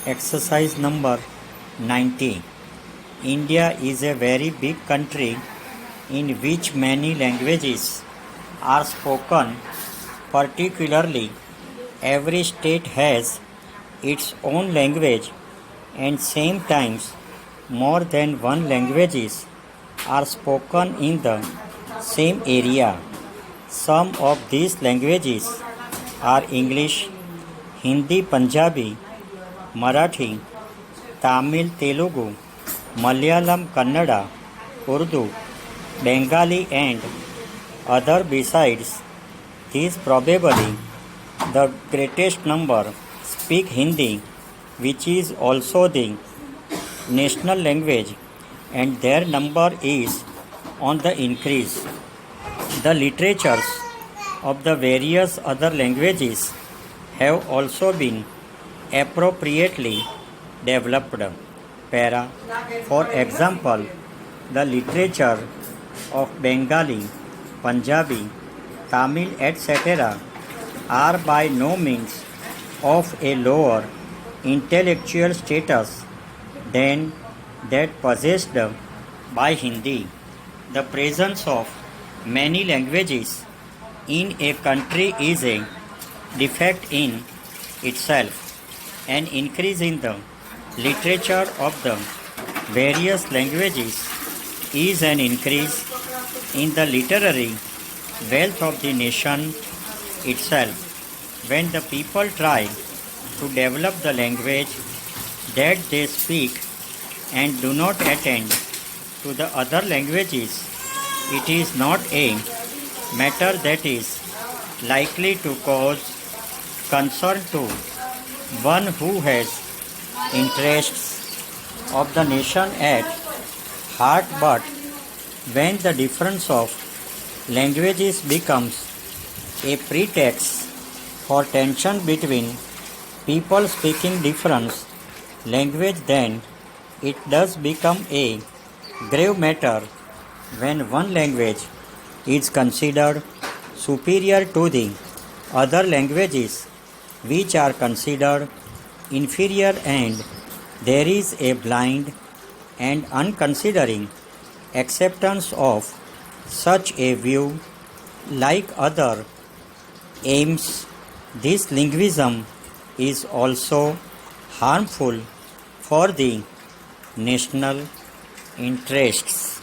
Exercise number 90. India is a very big country in which many languages are spoken. Particularly, every state has its own language and sometimes more than one languages are spoken in the same area. Some of these languages are English, Hindi, Punjabi, Marathi, Tamil, Telugu, Malayalam, Kannada, Urdu, Bengali and other. Besides these, probably the greatest number speak Hindi, which is also the national language, and their number is on the increase. The literatures of the various other languages have also been appropriately developed. Para. For example, the literature of Bengali, Punjabi, Tamil, etc. are by no means of a lower intellectual status than that possessed by Hindi. The presence of many languages in a country is a defect in itself. An increase in the literature of the various languages is an increase in the literary wealth of the nation itself. When the people try to develop the language that they speak and do not attend to the other languages, it is not a matter that is likely to cause concern to one who has interests of the nation at heart, but when the difference of languages becomes a pretext for tension between people speaking different language, then it does become a grave matter when one language is considered superior to the other languages which are considered inferior, and there is a blind and unconsidering acceptance of such a view. Like other aims, this linguism is also harmful for the national interests.